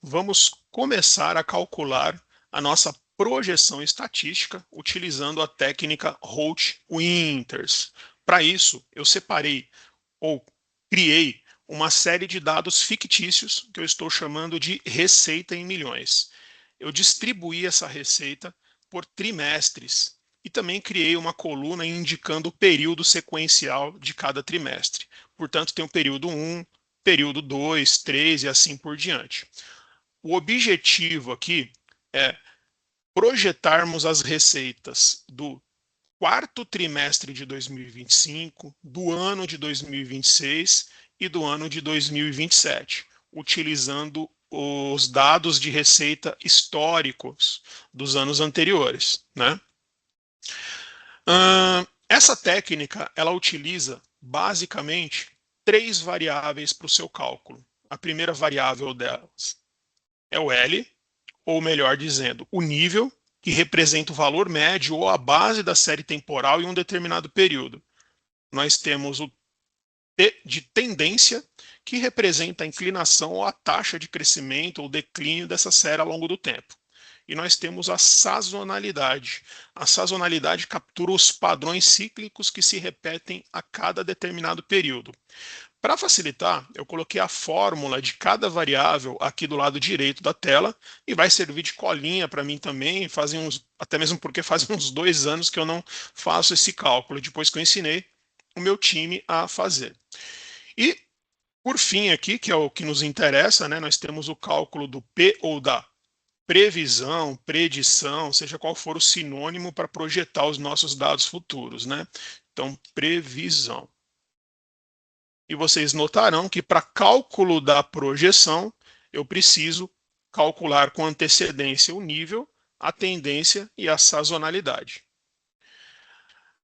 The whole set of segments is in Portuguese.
vamos começar a calcular a nossa projeção estatística utilizando a técnica Holt-Winters. Para isso, eu separei ou criei uma série de dados fictícios que eu estou chamando de receita em milhões. Eu distribuí essa receita por trimestres e também criei uma coluna indicando o período sequencial de cada trimestre. Portanto, tem o período 1, período 2, 3 e assim por diante. O objetivo aqui é projetarmos as receitas do quarto trimestre de 2025, do ano de 2026 e do ano de 2027, utilizando os dados de receita históricos dos anos anteriores, né? Essa técnica, ela utiliza basicamente três variáveis para o seu cálculo. A primeira variável delas é o L, ou melhor dizendo, o nível, que representa o valor médio ou a base da série temporal em um determinado período. Nós temos o T de tendência, que representa a inclinação ou a taxa de crescimento ou declínio dessa série ao longo do tempo. E nós temos a sazonalidade. A sazonalidade captura os padrões cíclicos que se repetem a cada determinado período. Para facilitar, eu coloquei a fórmula de cada variável aqui do lado direito da tela e vai servir de colinha para mim também, até mesmo porque faz uns 2 anos que eu não faço esse cálculo, depois que eu ensinei o meu time a fazer. E, por fim aqui, que é o que nos interessa, né, nós temos o cálculo do P ou da previsão, predição, seja qual for o sinônimo para projetar os nossos dados futuros, né? Então, previsão. E vocês notarão que para cálculo da projeção, eu preciso calcular com antecedência o nível, a tendência e a sazonalidade.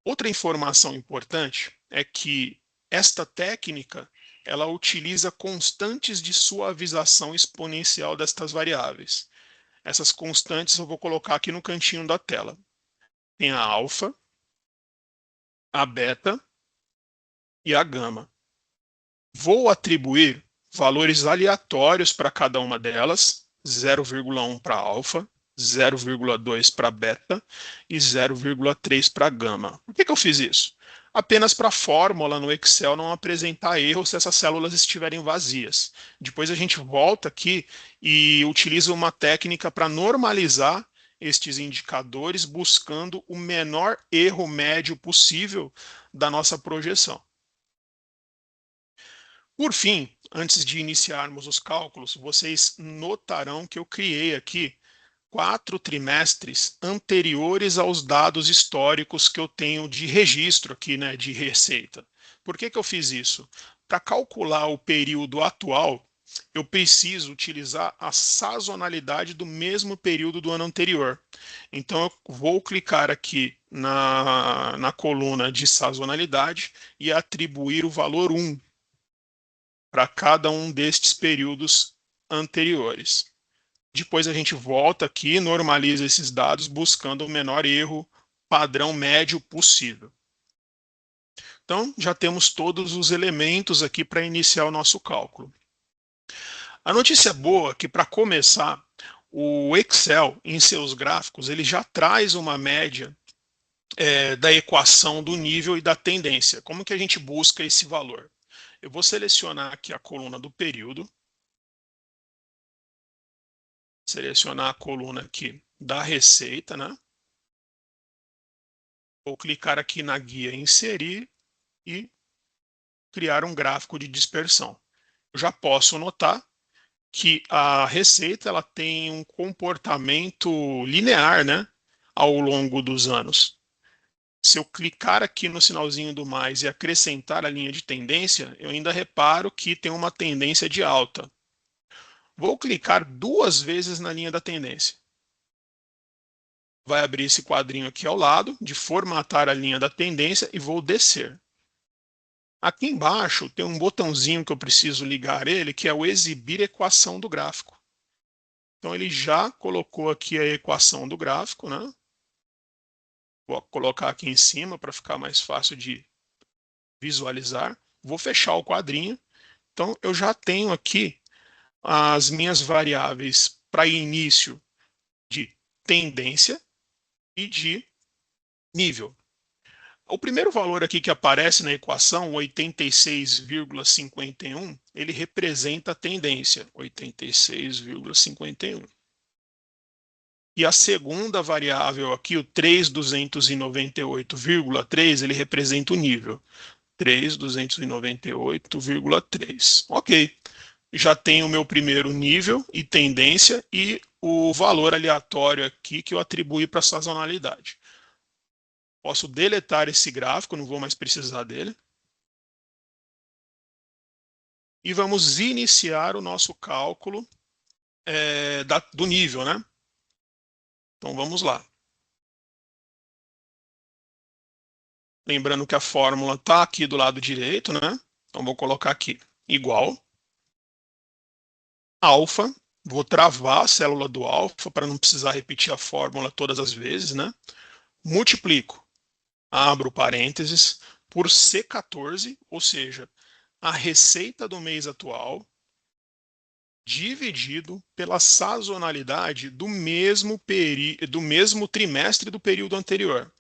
Outra informação importante é que esta técnica ela utiliza constantes de suavização exponencial destas variáveis. Essas constantes eu vou colocar aqui no cantinho da tela. Tem a alfa, a beta e a gama. Vou atribuir valores aleatórios para cada uma delas, 0,1 para alfa, 0,2 para beta e 0,3 para gama. Por que eu fiz isso? Apenas para a fórmula no Excel não apresentar erro se essas células estiverem vazias. Depois a gente volta aqui e utiliza uma técnica para normalizar estes indicadores, buscando o menor erro médio possível da nossa projeção. Por fim, antes de iniciarmos os cálculos, vocês notarão que eu criei aqui 4 trimestres anteriores aos dados históricos que eu tenho de registro aqui, né, de receita. Por que eu fiz isso? Para calcular o período atual, eu preciso utilizar a sazonalidade do mesmo período do ano anterior. Então, eu vou clicar aqui na coluna de sazonalidade e atribuir o valor 1 para cada um destes períodos anteriores. Depois a gente volta aqui e normaliza esses dados buscando o menor erro padrão médio possível. Então, já temos todos os elementos aqui para iniciar o nosso cálculo. A notícia boa é que, para começar, o Excel, em seus gráficos, ele já traz uma média da equação do nível e da tendência. Como que a gente busca esse valor? Eu vou selecionar aqui a coluna do período, selecionar a coluna aqui da receita, né? Vou clicar aqui na guia inserir e criar um gráfico de dispersão. Eu já posso notar que a receita ela tem um comportamento linear, né, ao longo dos anos. Se eu clicar aqui no sinalzinho do mais e acrescentar a linha de tendência, eu ainda reparo que tem uma tendência de alta. Vou clicar 2 vezes na linha da tendência. Vai abrir esse quadrinho aqui ao lado, de formatar a linha da tendência, e vou descer. Aqui embaixo tem um botãozinho que eu preciso ligar ele, que é o exibir equação do gráfico. Então ele já colocou aqui a equação do gráfico, né? Vou colocar aqui em cima para ficar mais fácil de visualizar. Vou fechar o quadrinho. Então eu já tenho aqui as minhas variáveis para início de tendência e de nível. O primeiro valor aqui que aparece na equação, 86,51, ele representa a tendência, 86,51. E a segunda variável aqui, o 3.298,3, ele representa o nível, 3.298,3. Ok, já tenho o meu primeiro nível e tendência e o valor aleatório aqui que eu atribuí para a sazonalidade. Posso deletar esse gráfico, não vou mais precisar dele. E vamos iniciar o nosso cálculo do nível, né? Então vamos lá. Lembrando que a fórmula está aqui do lado direito, né? Então vou colocar aqui igual alfa. Vou travar a célula do alfa para não precisar repetir a fórmula todas as vezes, né? Multiplico, abro parênteses, por C14, ou seja, a receita do mês atual dividido pela sazonalidade do mesmo trimestre do período anterior.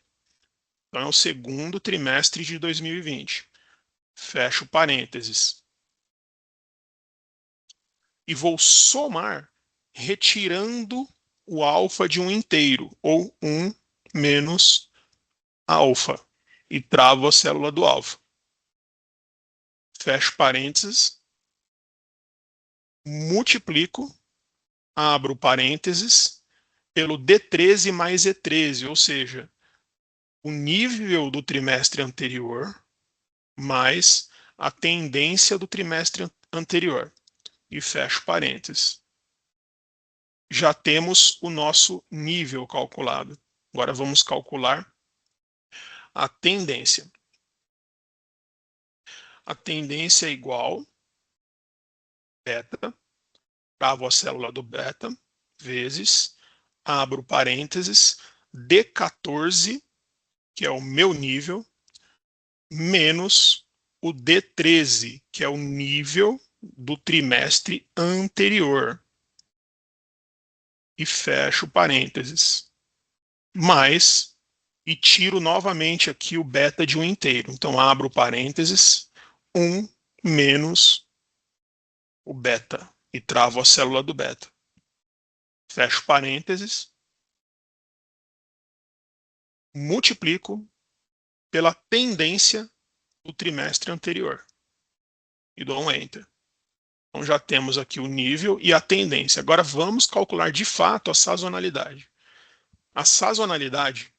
Então, é o segundo trimestre de 2020. Fecho parênteses. E vou somar retirando o alfa de um inteiro, ou 1 menos alfa. E travo a célula do alfa. Fecho parênteses. Multiplico, abro parênteses, pelo D13 mais E13, ou seja, o nível do trimestre anterior mais a tendência do trimestre anterior. E fecho parênteses. Já temos o nosso nível calculado. Agora vamos calcular a tendência. A tendência é igual beta, travo a célula do beta, vezes, abro parênteses, D14, que é o meu nível, menos o D13, que é o nível do trimestre anterior. E fecho parênteses. Mais, e tiro novamente aqui o beta de um inteiro. Então, abro parênteses, 1 menos o beta, e travo a célula do beta. Fecho parênteses, multiplico pela tendência do trimestre anterior. E dou um Enter. Então, já temos aqui o nível e a tendência. Agora, vamos calcular de fato a sazonalidade. A sazonalidade,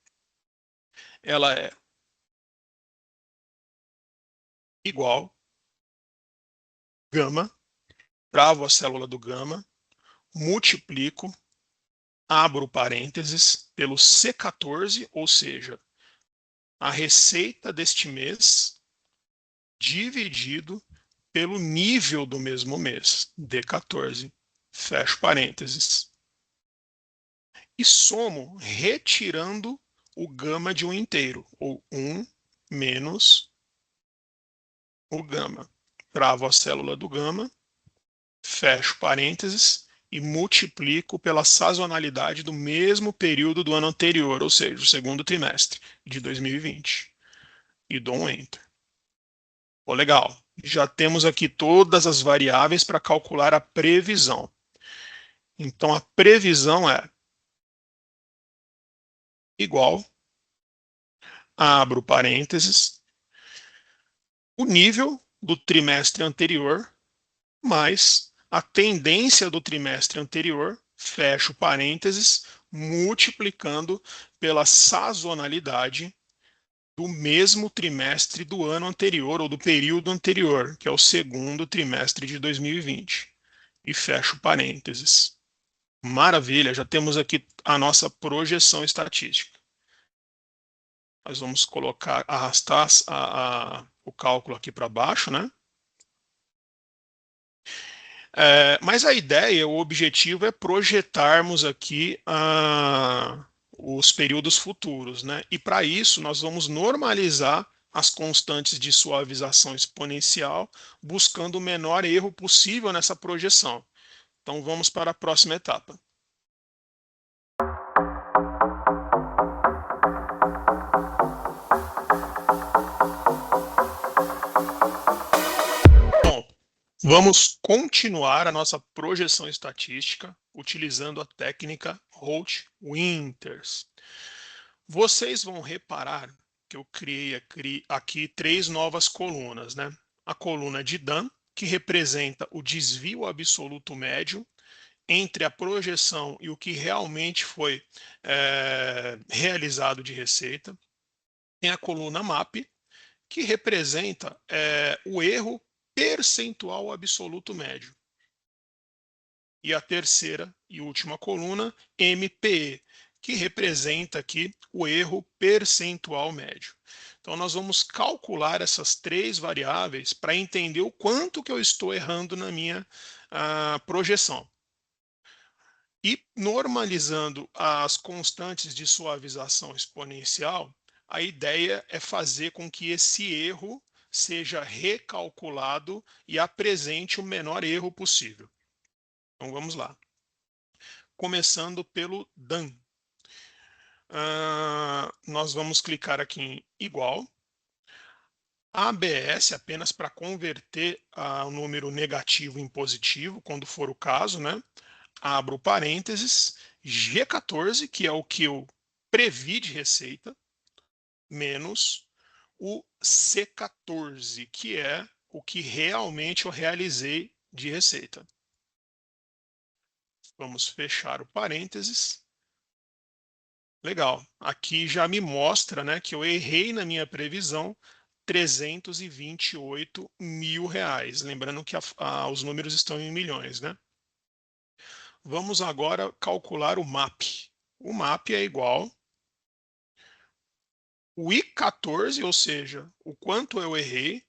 ela é igual gama, travo a célula do gama, multiplico, abro parênteses, pelo C14, ou seja, a receita deste mês dividido pelo nível do mesmo mês, D14, fecho parênteses. E somo retirando o gama de um inteiro, ou 1 menos o gama. Travo a célula do gama, fecho parênteses e multiplico pela sazonalidade do mesmo período do ano anterior, ou seja, o segundo trimestre de 2020. E dou um Enter. Oh, legal. Já temos aqui todas as variáveis para calcular a previsão. Então, a previsão é igual, abro parênteses, o nível do trimestre anterior mais a tendência do trimestre anterior, fecho parênteses, multiplicando pela sazonalidade do mesmo trimestre do ano anterior, ou do período anterior, que é o segundo trimestre de 2020. E fecho parênteses. Maravilha, já temos aqui a nossa projeção estatística. Nós vamos colocar, arrastar o cálculo aqui para baixo, né? Mas a ideia, o objetivo é projetarmos aqui os períodos futuros, né? E para isso nós vamos normalizar as constantes de suavização exponencial, buscando o menor erro possível nessa projeção. Então vamos para a próxima etapa. Bom, vamos continuar a nossa projeção estatística utilizando a técnica Holt-Winters. Vocês vão reparar que eu criei aqui três novas colunas, né? A coluna de Dan, que representa o desvio absoluto médio entre a projeção e o que realmente foi realizado de receita. Tem a coluna MAP, que representa o erro percentual absoluto médio. E a terceira e última coluna, MPE, que representa aqui o erro percentual médio. Então, nós vamos calcular essas três variáveis para entender o quanto que eu estou errando na minha projeção. E normalizando as constantes de suavização exponencial, a ideia é fazer com que esse erro seja recalculado e apresente o menor erro possível. Então vamos lá. Começando pelo Dan. Nós vamos clicar aqui em igual. ABS apenas para converter o número negativo em positivo, quando for o caso, né? Abro parênteses, G14, que é o que eu previ de receita, menos o C14, que é o que realmente eu realizei de receita. Vamos fechar o parênteses. Legal. Aqui já me mostra, né, que eu errei na minha previsão R$328 mil. Lembrando que os números estão em milhões, né? Vamos agora calcular o MAP. O MAP é igual o I14, ou seja, o quanto eu errei,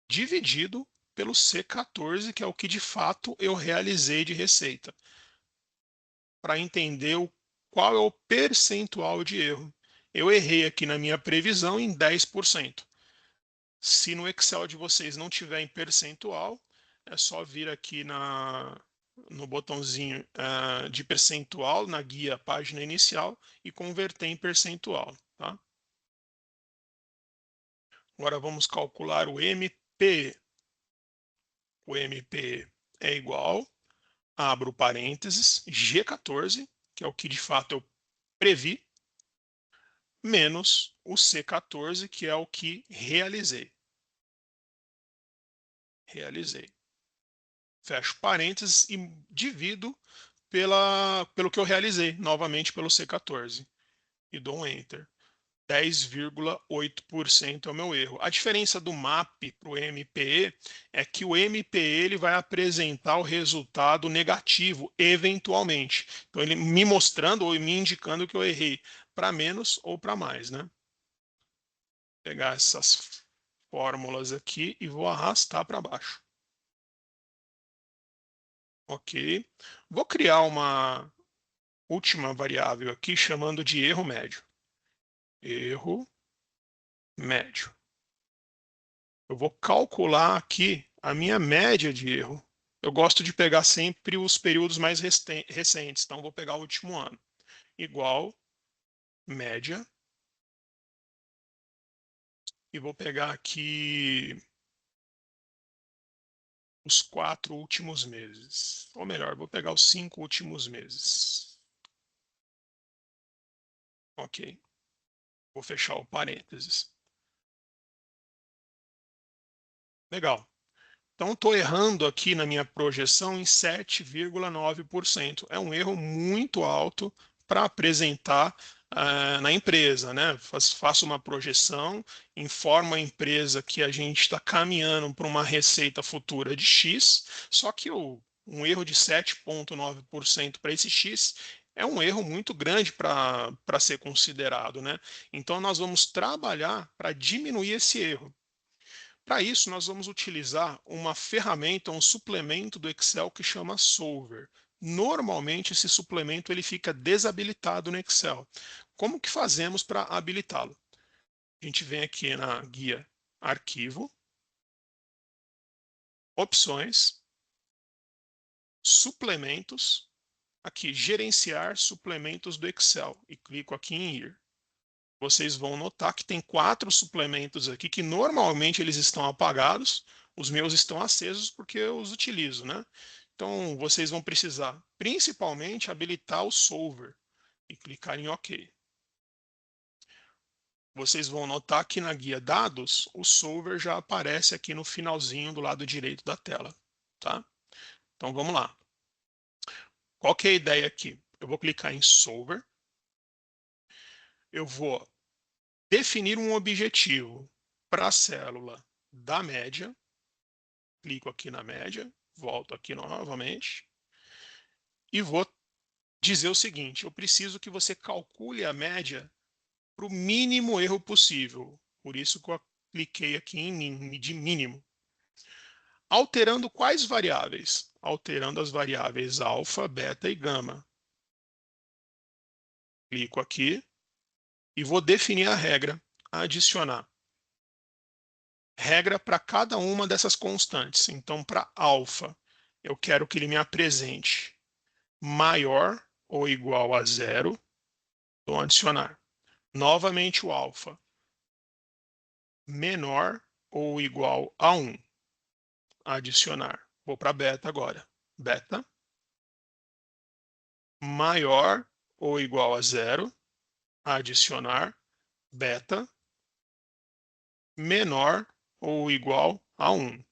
dividido pelo C14, que é o que de fato eu realizei de receita, para entender qual é o percentual de erro. Eu errei aqui na minha previsão em 10%. Se no Excel de vocês não tiver em percentual, é só vir aqui no botãozinho de percentual, na guia página inicial, e converter em percentual. Tá? Agora vamos calcular o MP. O MP é igual, abro parênteses, G14, que é o que de fato eu previ, menos o C14, que é o que realizei. Fecho parênteses e divido pelo que eu realizei, novamente pelo C14, e dou um Enter. 10,8% é o meu erro. A diferença do MAP para o MPE é que o MPE ele vai apresentar o resultado negativo, eventualmente. Então, ele me mostrando ou me indicando que eu errei para menos ou para mais, né? Vou pegar essas fórmulas aqui e vou arrastar para baixo. Ok. Vou criar uma última variável aqui, chamando de erro médio. Erro médio. Eu vou calcular aqui a minha média de erro. Eu gosto de pegar sempre os períodos mais recentes, então vou pegar o último ano. Igual média. E vou pegar aqui os 4 últimos meses. Ou melhor, vou pegar os 5 últimos meses. Ok. Vou fechar o parênteses. Legal. Então, estou errando aqui na minha projeção em 7,9%. É um erro muito alto para apresentar na empresa, né? Faço uma projeção, informo a empresa que a gente está caminhando para uma receita futura de X, só que um erro de 7,9% para esse X é um erro muito grande para ser considerado, né? Então, nós vamos trabalhar para diminuir esse erro. Para isso, nós vamos utilizar uma ferramenta, um suplemento do Excel que chama Solver. Normalmente, esse suplemento ele fica desabilitado no Excel. Como que fazemos para habilitá-lo? A gente vem aqui na guia Arquivo, Opções, suplementos, aqui, gerenciar suplementos do Excel, e clico aqui em ir. Vocês vão notar que tem 4 suplementos aqui que normalmente eles estão apagados, os meus estão acesos porque eu os utilizo, né? Então, vocês vão precisar, principalmente, habilitar o Solver e clicar em OK. Vocês vão notar que na guia Dados, o Solver já aparece aqui no finalzinho do lado direito da tela, tá? Então, vamos lá. Qual que é a ideia aqui? Eu vou clicar em Solver. Eu vou definir um objetivo para a célula da média. Clico aqui na média, volto aqui novamente. E vou dizer o seguinte, eu preciso que você calcule a média para o mínimo erro possível. Por isso que eu cliquei aqui em medir mínimo. Alterando quais variáveis? Alterando as variáveis alfa, beta e gama. Clico aqui e vou definir a regra, adicionar. Regra para cada uma dessas constantes. Então, para alfa, eu quero que ele me apresente maior ou igual a zero. Vou adicionar. Novamente o alfa, menor ou igual a 1. Adicionar. Vou para beta agora. Beta, maior ou igual a zero. Adicionar. Beta, menor ou igual a 1.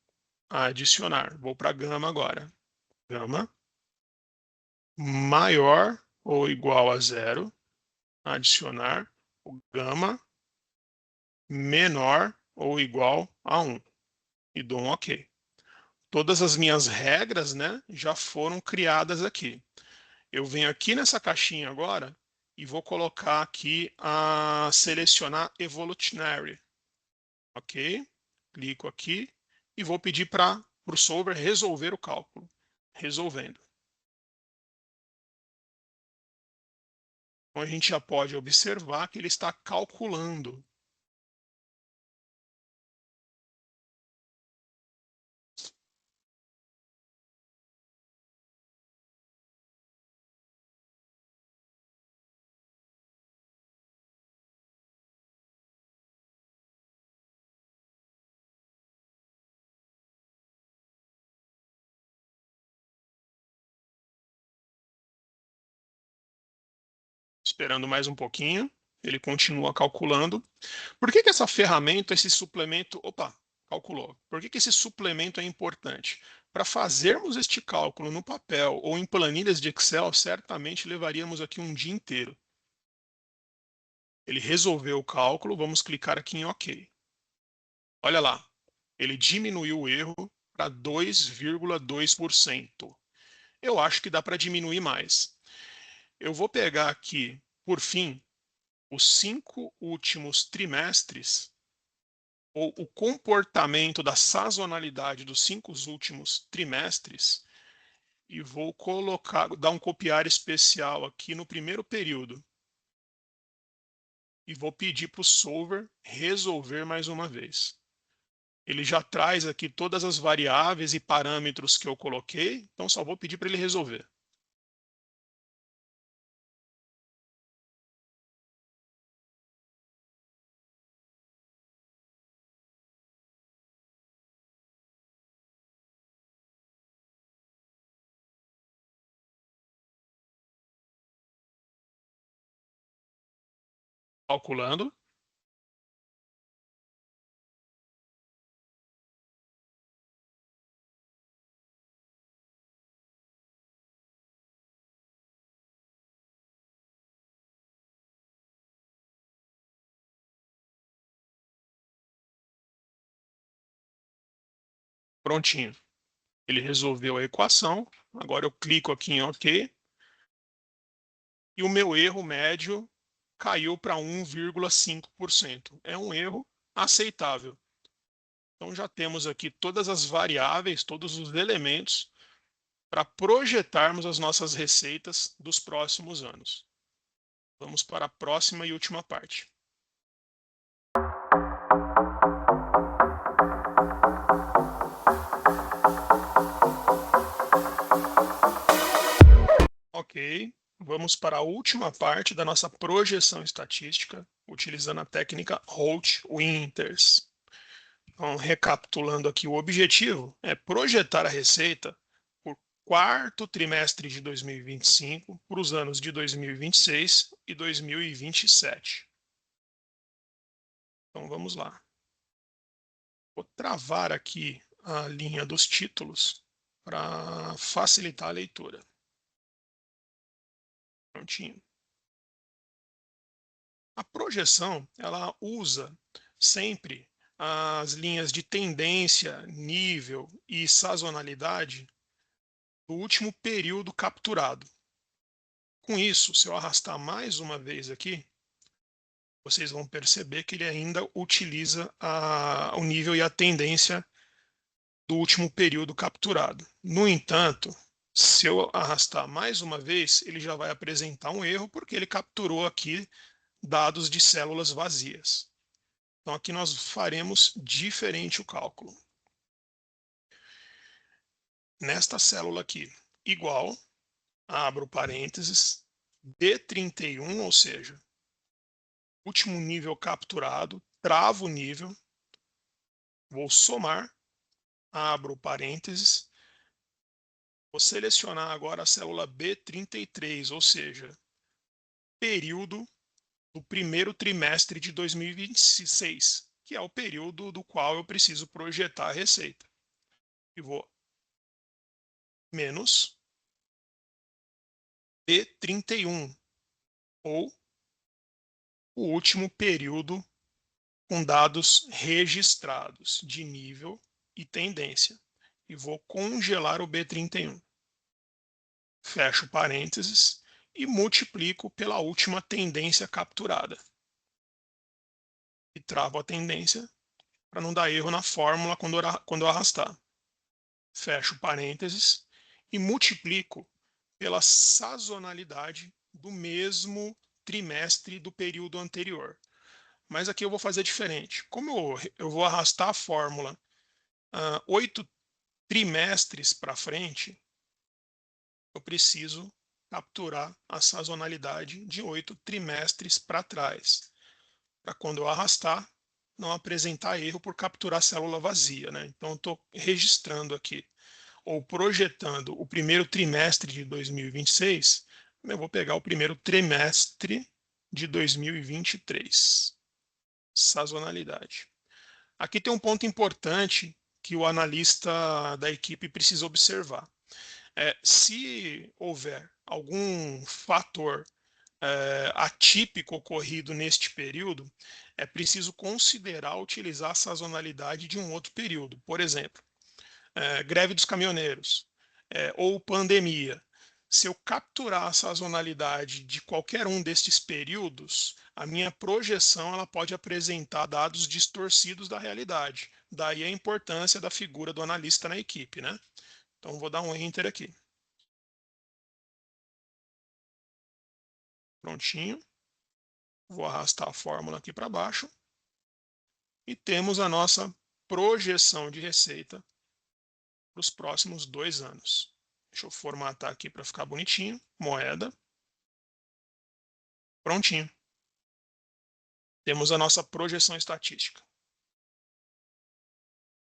Adicionar. Vou para gama agora. Gama, maior ou igual a zero. Adicionar. O gama, menor ou igual a 1. E dou um OK. Todas as minhas regras, né, já foram criadas aqui. Eu venho aqui nessa caixinha agora e vou colocar aqui a selecionar Evolutionary. Ok? Clico aqui e vou pedir para o solver resolver o cálculo. Resolvendo. Então a gente já pode observar que ele está calculando. Esperando mais um pouquinho, ele continua calculando. Por que essa ferramenta, esse suplemento... Opa, calculou. Por que esse suplemento é importante? Para fazermos este cálculo no papel ou em planilhas de Excel, certamente levaríamos aqui um dia inteiro. Ele resolveu o cálculo, vamos clicar aqui em OK. Olha lá, ele diminuiu o erro para 2,2%. Eu acho que dá para diminuir mais. Eu vou pegar aqui, por fim, os 5 últimos trimestres, ou o comportamento da sazonalidade dos 5 últimos trimestres, e vou colocar, dar um copiar especial aqui no primeiro período. E vou pedir para o solver resolver mais uma vez. Ele já traz aqui todas as variáveis e parâmetros que eu coloquei, então só vou pedir para ele resolver. Calculando. Prontinho. Ele resolveu a equação. Agora eu clico aqui em OK. E o meu erro médio caiu para 1,5%. É um erro aceitável. Então já temos aqui todas as variáveis, todos os elementos para projetarmos as nossas receitas dos próximos anos. Vamos para a próxima e última parte. Ok. Vamos para a última parte da nossa projeção estatística, utilizando a técnica Holt-Winters. Então, recapitulando aqui, o objetivo é projetar a receita por quarto trimestre de 2025 para os anos de 2026 e 2027. Então, vamos lá. Vou travar aqui a linha dos títulos para facilitar a leitura. Prontinho. A projeção, ela usa sempre as linhas de tendência, nível e sazonalidade do último período capturado. Com isso, se eu arrastar mais uma vez aqui, vocês vão perceber que ele ainda utiliza o nível e a tendência do último período capturado. No entanto, se eu arrastar mais uma vez, ele já vai apresentar um erro, porque ele capturou aqui dados de células vazias. Então, aqui nós faremos diferente o cálculo. Nesta célula aqui, igual, abro parênteses, D31, ou seja, último nível capturado, travo o nível, vou somar, abro parênteses, vou selecionar agora a célula B33, ou seja, período do primeiro trimestre de 2026, que é o período do qual eu preciso projetar a receita. E vou menos B31, ou o último período com dados registrados de nível e tendência. E vou congelar o B31. Fecho parênteses e multiplico pela última tendência capturada. E travo a tendência para não dar erro na fórmula quando eu arrastar. Fecho parênteses e multiplico pela sazonalidade do mesmo trimestre do período anterior. Mas aqui eu vou fazer diferente. Como eu vou arrastar a fórmula 8 trimestres para frente, eu preciso capturar a sazonalidade de 8 trimestres para trás, para quando eu arrastar, não apresentar erro por capturar célula vazia, né? Então, eu estou registrando aqui, ou projetando o primeiro trimestre de 2026, eu vou pegar o primeiro trimestre de 2023. Sazonalidade. Aqui tem um ponto importante que o analista da equipe precisa observar. Se houver algum fator atípico ocorrido neste período, é preciso considerar utilizar a sazonalidade de um outro período. Por exemplo, greve dos caminhoneiros ou pandemia. Se eu capturar a sazonalidade de qualquer um destes períodos, a minha projeção ela pode apresentar dados distorcidos da realidade. Daí a importância da figura do analista na equipe, né? Então, vou dar um Enter aqui. Prontinho. Vou arrastar a fórmula aqui para baixo. E temos a nossa projeção de receita para os próximos 2 anos. Deixa eu formatar aqui para ficar bonitinho. Moeda. Prontinho. Temos a nossa projeção estatística.